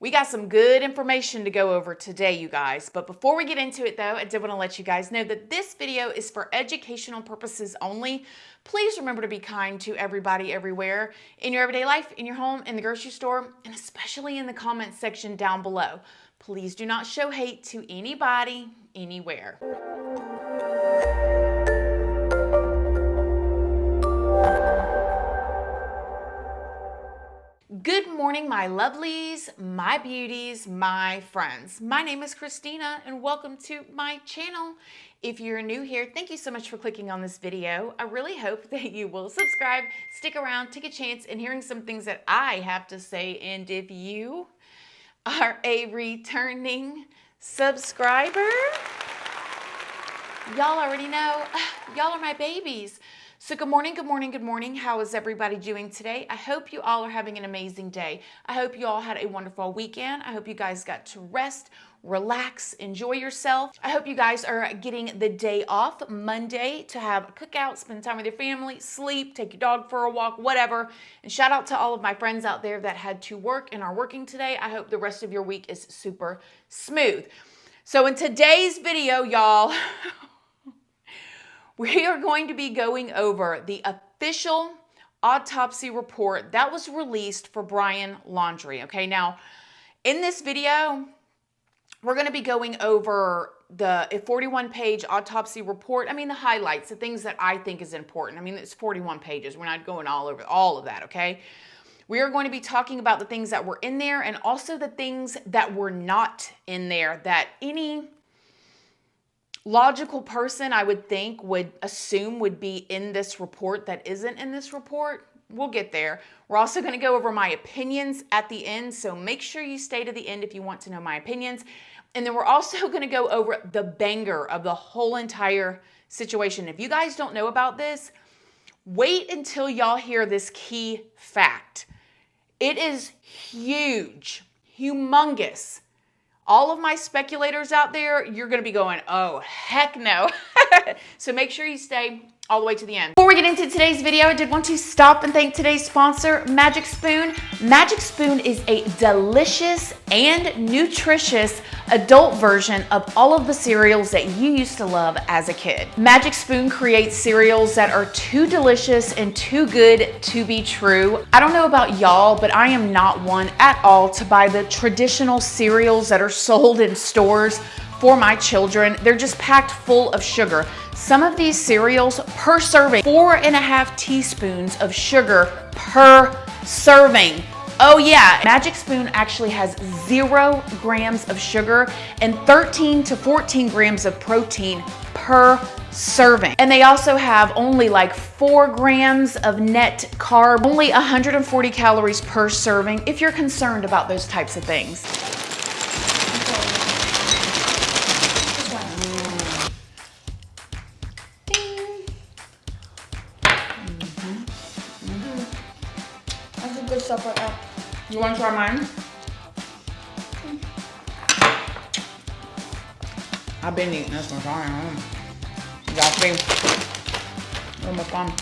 We got some good information to go over today, you guys. But before we get into it, though, I did want to let you guys know that this video is for educational purposes only. Please remember to be kind to everybody everywhere in your everyday life, in your home, in the grocery store, and especially in the comment section down below. Please do not show hate to anybody, anywhere. Good morning, my lovelies, my beauties, my friends. My name is Christina and welcome to my channel. If you're new here, thank you so much for clicking on this video. I really hope that you will subscribe, stick around, take a chance in hearing some things that I have to say. And if you are a returning subscriber, y'all already know, y'all are my babies. So good morning, good morning, good morning. How is everybody doing today? I hope you all are having an amazing day. I hope you all had a wonderful weekend. I hope you guys got to rest, relax, enjoy yourself. I hope you guys are getting the day off Monday to have a cookout, spend time with your family, sleep, take your dog for a walk, whatever. And shout out to all of my friends out there that had to work and are working today. I hope the rest of your week is super smooth. So in today's video, y'all, we are going to be going over the official autopsy report that was released for Beinn Laundrie. Okay, now in this video, we're going to be going over the 41-page autopsy report. I mean, the highlights, the things that I think is important. I mean, it's 41 pages. We're not going all over all of that, okay? We are going to be talking about the things that were in there and also the things that were not in there that any logical person, I would think, would assume would be in this report that isn't in this report. We'll get there. We're also going to go over my opinions at the end, so make sure you stay to the end if you want to know my opinions. And then we're also going to go over the banger of the whole entire situation. If you guys don't know about this, wait until y'all hear this key fact. It is huge, humongous. All of my speculators out there, you're going to be going, oh, heck no. So make sure you stay all the way to the end. Before we get into today's video, I did want to stop and thank today's sponsor, Magic Spoon. Magic Spoon is a delicious and nutritious adult version of all of the cereals that you used to love as a kid. Magic Spoon creates cereals that are too delicious and too good to be true. I don't know about y'all, but I am not one at all to buy the traditional cereals that are sold in stores for my children. They're just packed full of sugar. Some of these cereals per serving, 4.5 teaspoons of sugar per serving. Oh yeah, Magic Spoon actually has 0 grams of sugar and 13 to 14 grams of protein per serving. And they also have only like 4 grams of net carb, only 140 calories per serving if you're concerned about those types of things. Good stuff right now. You want to try mine? I've been eating this one. You got to be almost fun.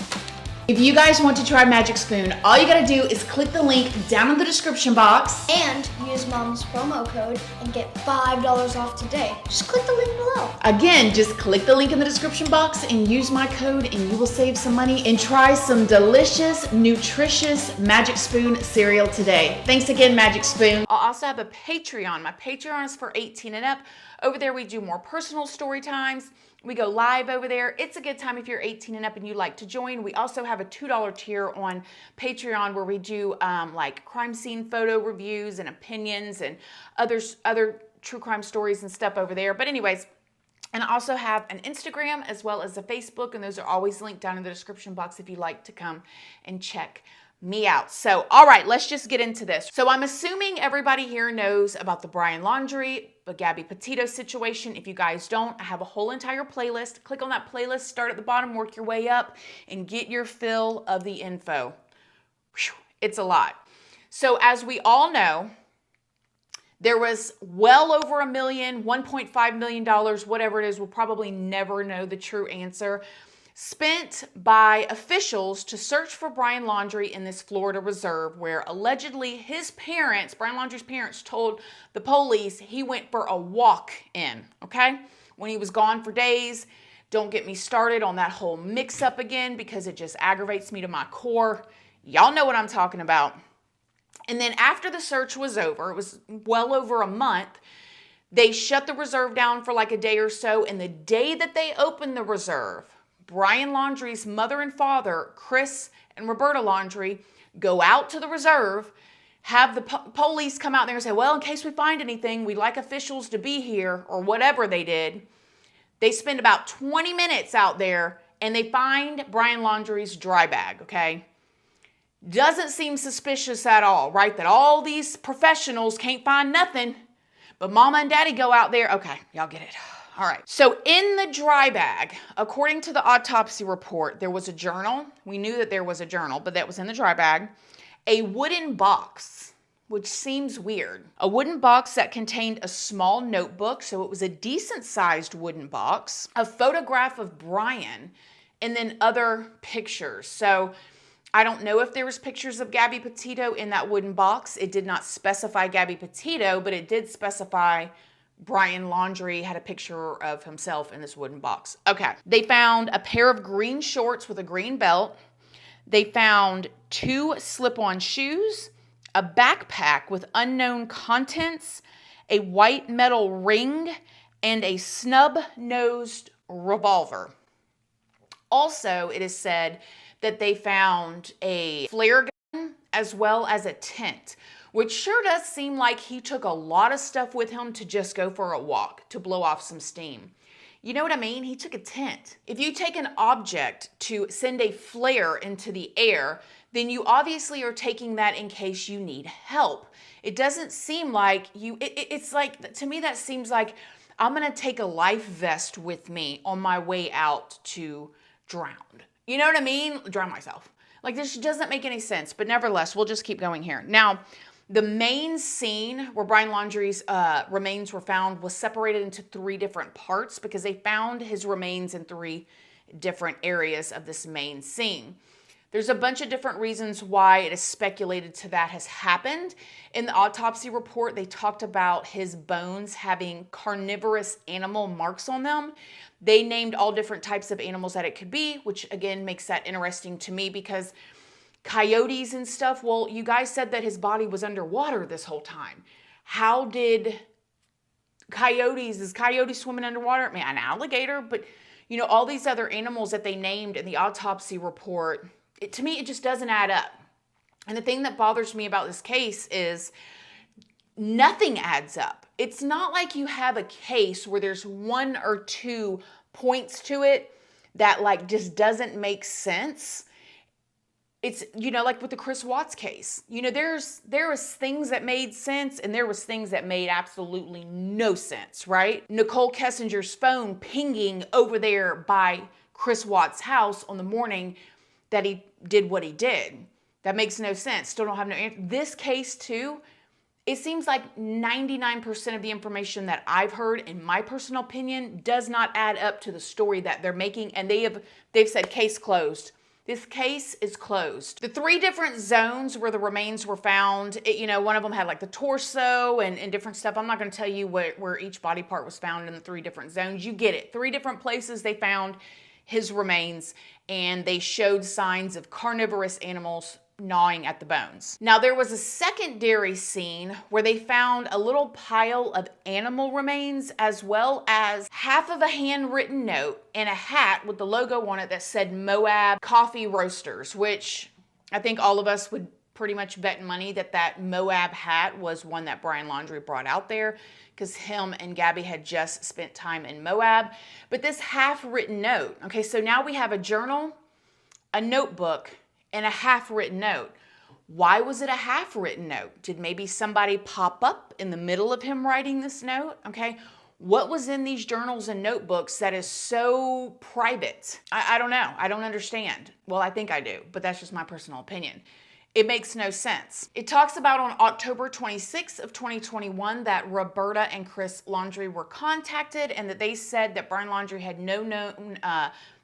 If you guys want to try Magic Spoon, all you got to do is click the link down in the description box. And use Mom's promo code and get $5 off today. Just click the link below. Again, just click the link in the description box and use my code and you will save some money and try some delicious, nutritious Magic Spoon cereal today. Thanks again, Magic Spoon. I'll also have a Patreon. My Patreon is for 18 and up. Over there, we do more personal story times. We go live over there. It's a good time if you're 18 and up and you'd like to join. We also have a $2 tier on Patreon where we do like crime scene photo reviews and opinions and other true crime stories and stuff over there. But anyways, and I also have an Instagram as well as a Facebook, and those are always linked down in the description box if you'd like to come and check me out. So, all right, let's just get into this. So I'm assuming everybody here knows about the Beinn Laundrie, the Gabby Petito situation. If you guys don't, I have a whole entire playlist. Click on that playlist, start at the bottom, work your way up, and get your fill of the info. Whew, it's a lot. So as we all know, there was well over $1 million, $1.5 million, whatever it is. We'll probably never know the true answer. spent by officials to search for Brian Laundrie in this Florida reserve where allegedly his parents, Brian Laundrie's parents, told the police he went for a walk in, okay? When he was gone for days. Don't get me started on that whole mix-up again because it just aggravates me to my core. Y'all know what I'm talking about. And then after the search was over, it was well over a month, they shut the reserve down for like a day or so. And the day that they opened the reserve, Brian Laundrie's mother and father, Chris and Roberta Laundrie, go out to the reserve, have the police come out there and say, well, in case we find anything, we'd like officials to be here, or whatever they did. They spend about 20 minutes out there and they find Brian Laundrie's dry bag, okay? Doesn't seem suspicious at all, right? That all these professionals can't find nothing, but mama and daddy go out there. Okay, y'all get it. All right. So in the dry bag, according to the autopsy report, there was a journal. We knew that there was a journal, but that was in the dry bag. A wooden box, which seems weird. A wooden box that contained a small notebook, so it was a decent-sized wooden box, a photograph of Brian, and then other pictures. So I don't know if there was pictures of Gabby Petito in that wooden box. It did not specify Gabby Petito, but it did specify Brian Laundrie had a picture of himself in this wooden box. Okay. They found a pair of green shorts with a green belt. They found 2 slip-on shoes, a backpack with unknown contents, a white metal ring, and a snub-nosed revolver. Also, it is said that they found a flare gun as well as a tent, which sure does seem like he took a lot of stuff with him to just go for a walk, to blow off some steam. You know what I mean? He took a tent. If you take an object to send a flare into the air, then you obviously are taking that in case you need help. It doesn't seem like it's like, to me that seems like I'm gonna take a life vest with me on my way out to drown. You know what I mean? Drown myself. Like, this doesn't make any sense, but nevertheless, we'll just keep going here. Now, the main scene where Brian Laundrie's remains were found was separated into 3 different parts because they found his remains in 3 different areas of this main scene. There's a bunch of different reasons why it is speculated to that has happened. In the autopsy report, they talked about his bones having carnivorous animal marks on them. They named all different types of animals that it could be, which again makes that interesting to me because coyotes and stuff, well, you guys said that his body was underwater this whole time. How did is coyote swimming underwater? I mean, an alligator, but you know, all these other animals that they named in the autopsy report, to me, it just doesn't add up. And the thing that bothers me about this case is nothing adds up. It's not like you have a case where there's 1 or 2 points to it that like just doesn't make sense. It's, you know, like with the Chris Watts case, you know, there was things that made sense and there was things that made absolutely no sense, right? Nicole Kessinger's phone pinging over there by Chris Watts' house on the morning that he did what he did. That makes no sense. Still don't have no answer. This case too, it seems like 99% of the information that I've heard, in my personal opinion, does not add up to the story that they're making, and they've said case closed. This case is closed. The 3 different zones where the remains were found, you know, one of them had like the torso and different stuff. I'm not going to tell you where each body part was found in the 3 different zones. You get it. 3 different places they found his remains, and they showed signs of carnivorous animals gnawing at the bones. Now, there was a secondary scene where they found a little pile of animal remains as well as half of a handwritten note and a hat with the logo on it that said Moab Coffee Roasters, which I think all of us would pretty much bet money that that Moab hat was one that Brian Laundrie brought out there because him and Gabby had just spent time in Moab. But this half-written note, okay, so now we have a journal, a notebook, and a half-written note. Why was it a half-written note? Did maybe somebody pop up in the middle of him writing this note? Okay, what was in these journals and notebooks that is so private? I don't know. I don't understand. Well, I think I do, but that's just my personal opinion. It makes no sense. It talks about on October 26th of 2021 that Roberta and Chris Laundrie were contacted and that they said that Brian Laundrie had no known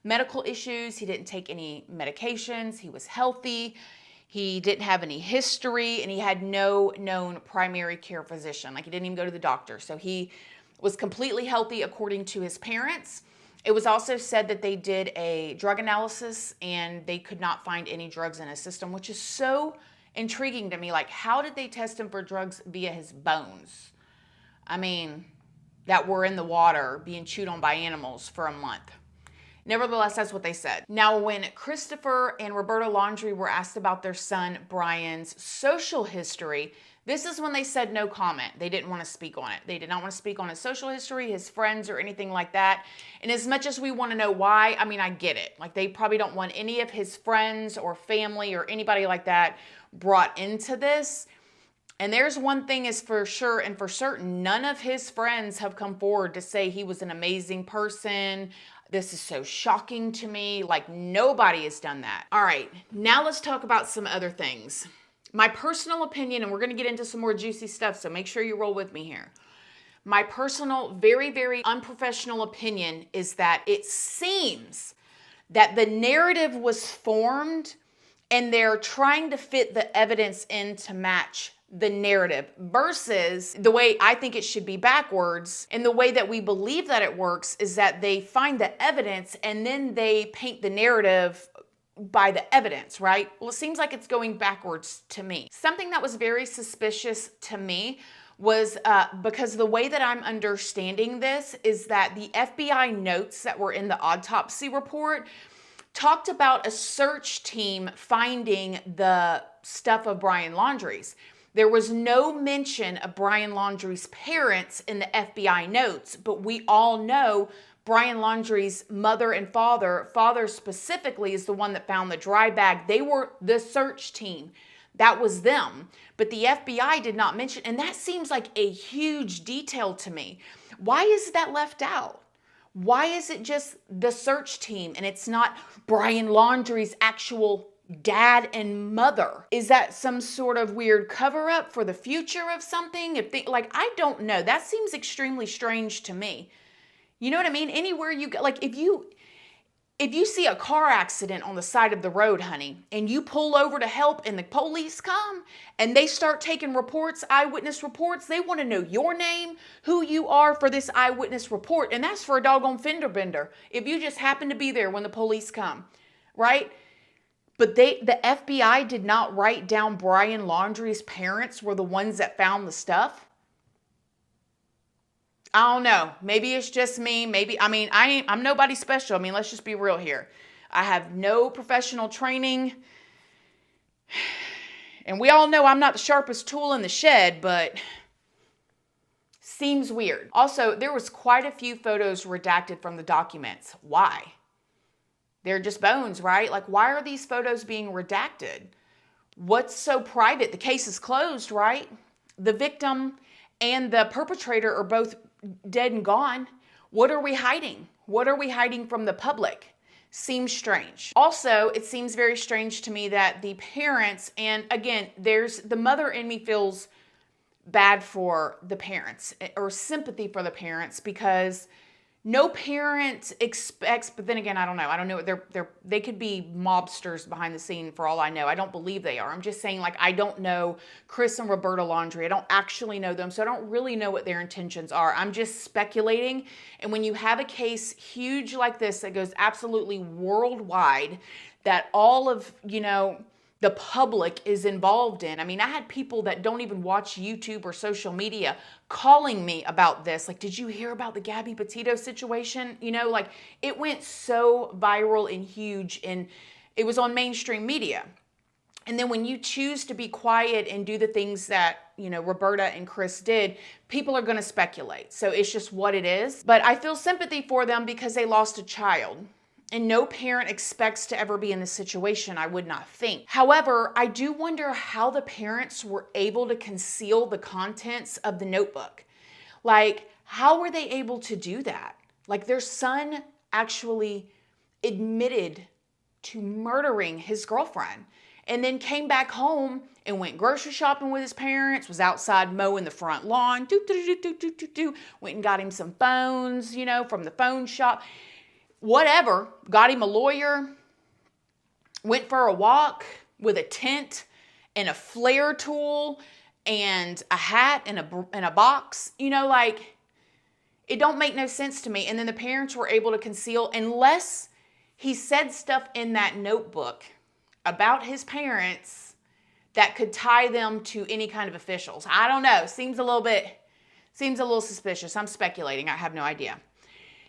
medical issues. He didn't take any medications. He was healthy. He didn't have any history, and he had no known primary care physician. Like, he didn't even go to the doctor. So he was completely healthy according to his parents. It was also said that they did a drug analysis and they could not find any drugs in his system, which is so intriguing to me. Like, how did they test him for drugs via his bones? I mean, that were in the water being chewed on by animals for a month. Nevertheless, that's what they said. Now, when Christopher and Roberta Laundrie were asked about their son Brian's social history, this is when they said no comment. They didn't want to speak on it. They did not want to speak on his social history, his friends, or anything like that. And as much as we want to know why, I mean, I get it. Like, they probably don't want any of his friends or family or anybody like that brought into this. And there's one thing is for sure and for certain, none of his friends have come forward to say he was an amazing person. This is so shocking to me. Like, nobody has done that. All right, now let's talk about some other things. My personal opinion, and we're going to get into some more juicy stuff, so make sure you roll with me here. My personal, very, very unprofessional opinion is that it seems that the narrative was formed and they're trying to fit the evidence in to match the narrative versus the way I think it should be backwards. And the way that we believe that it works is that they find the evidence and then they paint the narrative by the evidence, right? Well, it seems like it's going backwards to me. Something that was very suspicious to me was because the way that I'm understanding this is that the FBI notes that were in the autopsy report talked about a search team finding the stuff of Brian Laundrie's. There was no mention of Brian Laundrie's parents in the FBI notes, but we all know Brian Laundrie's mother and father specifically is the one that found the dry bag. They were the search team. That was them. But the FBI did not mention, and that seems like a huge detail to me. Why is that left out? Why is it just the search team and it's not Brian Laundrie's actual dad and mother? Is that some sort of weird cover up for the future of something? I don't know. That seems extremely strange to me. You know what I mean? Anywhere you go, like if you see a car accident on the side of the road, honey, and you pull over to help and the police come and they start taking reports, eyewitness reports, they want to know your name, who you are for this eyewitness report. And that's for a doggone fender bender. If you just happen to be there when the police come, right? But the FBI did not write down Brian Laundrie's parents were the ones that found the stuff. I don't know. Maybe it's just me. I'm nobody special. I mean, let's just be real here. I have no professional training. And we all know I'm not the sharpest tool in the shed, but seems weird. Also, there was quite a few photos redacted from the documents. Why? They're just bones, right? Like, why are these photos being redacted? What's so private? The case is closed, right? The victim and the perpetrator are both dead and gone. What are we hiding? What are we hiding from the public? Seems strange. Also, it seems very strange to me that the parents, and again, there's the mother in me feels bad for the parents or sympathy for the parents because no parent expects, but then again, I don't know. They could be mobsters behind the scene for all I know. I don't believe they are. I'm just saying, like, I don't know Chris and Roberta Laundrie. I don't actually know them, so I don't really know what their intentions are. I'm just speculating. And when you have a case huge like this that goes absolutely worldwide, that all of, the public is involved in. I mean, I had people that don't even watch YouTube or social media calling me about this. Like, did you hear about the Gabby Petito situation? It went so viral and huge and it was on mainstream media. And then when you choose to be quiet and do the things that, Roberta and Chris did, people are going to speculate. So it's just what it is. But I feel sympathy for them because they lost a child. And no parent expects to ever be in this situation, I would not think. However, I do wonder how the parents were able to conceal the contents of the notebook. Like, how were they able to do that? Like, their son actually admitted to murdering his girlfriend. and then came back home and went grocery shopping with his parents, was outside mowing the front lawn, went and got him some phones, from the phone shop, whatever, got him a lawyer, went for a walk with a tent and a flare tool and a hat and a box, it don't make no sense to me. And then the parents were able to conceal, unless he said stuff in that notebook about his parents that could tie them to any kind of officials. I don't know. Seems a little suspicious. I'm speculating. I have no idea.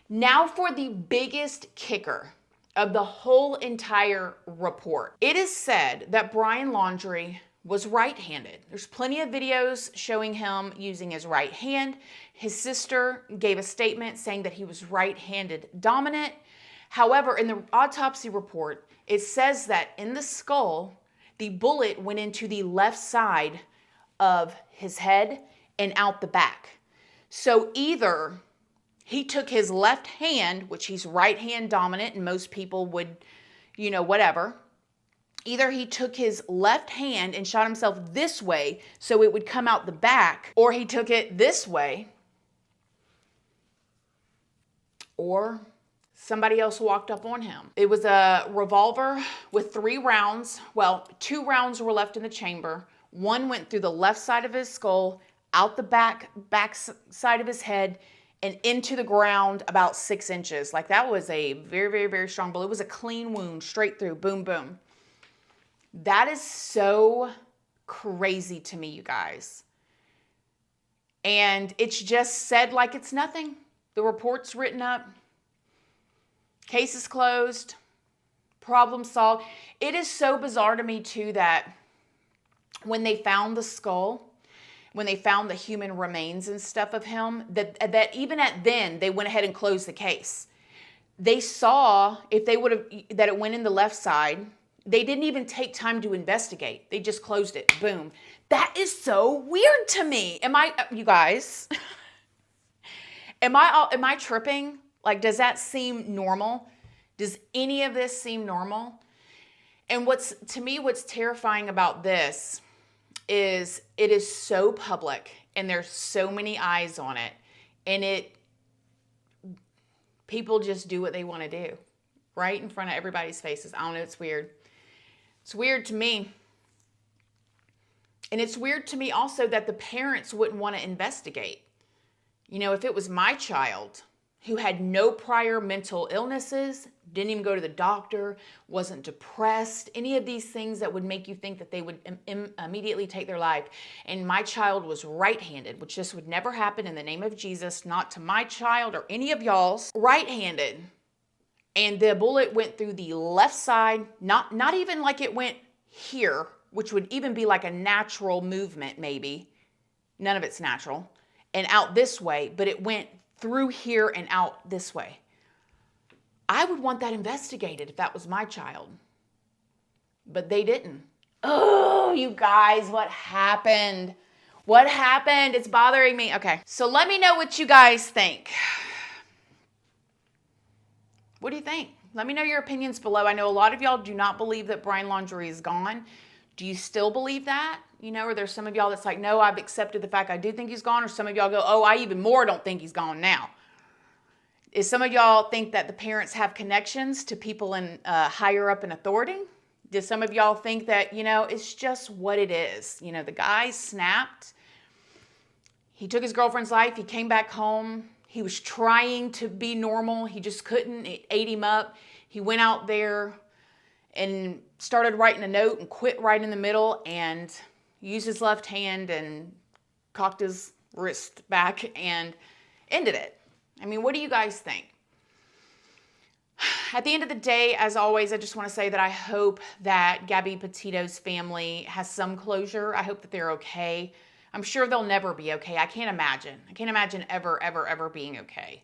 Now for the biggest kicker of the whole entire report. It is said that Beinn Laundrie was right-handed. There's plenty of videos showing him using his right hand. His sister gave a statement saying that he was right-handed dominant. However, in the autopsy report, it says that in the skull, the bullet went into the left side of his head and out the back. So either he took his left hand, which he's right hand dominant, and most people would, whatever. Either he took his left hand and shot himself this way so it would come out the back, or he took it this way, or somebody else walked up on him. It was a revolver with 3 rounds. Well, 2 rounds were left in the chamber. One went through the left side of his skull, out the back side of his head, and into the ground about 6 inches. That was a very, very, very strong bullet. It was a clean wound, straight through, boom, boom. That is so crazy to me, you guys. And it's just said like it's nothing. The report's written up. Case is closed. Problem solved. It is so bizarre to me, too, that when they found the skull, when they found the human remains and stuff of him, that even then, they went ahead and closed the case. They saw, if they would have, that it went in the left side. They didn't even take time to investigate. They just closed it. Boom. That is so weird to me. You guys, am I tripping? Does that seem normal? Does any of this seem normal? And what's terrifying about this is it is so public and there's so many eyes on it, and people just do what they want to do right in front of everybody's faces. I don't know. It's weird. It's weird to me. And it's weird to me also that the parents wouldn't want to investigate. If it was my child who had no prior mental illnesses, didn't even go to the doctor, wasn't depressed, any of these things that would make you think that they would immediately take their life, and my child was right-handed, which this would never happen in the name of Jesus, not to my child or any of y'all's, right-handed, and the bullet went through the left side, not even like it went here, which would even be like a natural movement maybe. None of it's natural. And out this way, but it went through here and out this way. I would want that investigated if that was my child. But they didn't. Oh, you guys, what happened? What happened? It's bothering me. Okay, so let me know what you guys think. What do you think? Let me know your opinions below. I know a lot of y'all do not believe that Beinn Laundrie is gone. Do you still believe that? Or there's some of y'all that's like, no, I've accepted the fact I do think he's gone. Or some of y'all go, oh, I even more don't think he's gone now. Is some of y'all think that the parents have connections to people in higher up in authority? Does some of y'all think that, it's just what it is? The guy snapped. He took his girlfriend's life. He came back home. He was trying to be normal. He just couldn't. It ate him up. He went out there and started writing a note and quit right in the middle and used his left hand and cocked his wrist back and ended it. What do you guys think? At the end of the day, as always, I just want to say that I hope that Gabby Petito's family has some closure. I hope that they're okay. I'm sure they'll never be okay. I can't imagine ever, ever, ever being okay.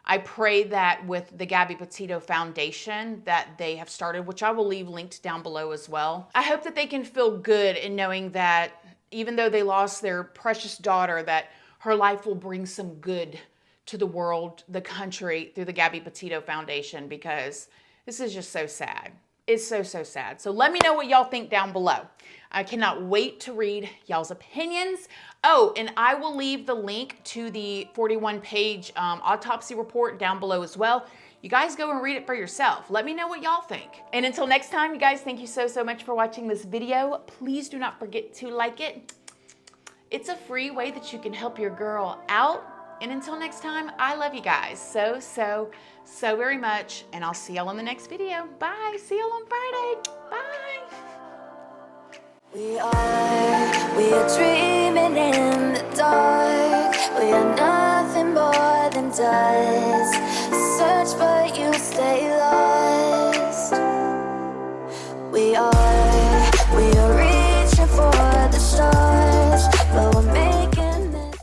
I pray that with the Gabby Petito Foundation that they have started, which I will leave linked down below as well. I hope that they can feel good in knowing that even though they lost their precious daughter, that her life will bring some good to the world, the country, through the Gabby Petito Foundation, because this is just so sad. is so, so sad. So let me know what y'all think down below. I cannot wait to read y'all's opinions. Oh, and I will leave the link to the 41-page autopsy report down below as well. You guys go and read it for yourself. Let me know what y'all think. And until next time, you guys, thank you so, so much for watching this video. Please do not forget to like it. It's a free way that you can help your girl out. And until next time, I love you guys so, so, so very much. And I'll see y'all in the next video. Bye. See y'all on Friday. Bye. We are dreaming in the dark. We are nothing more than dust.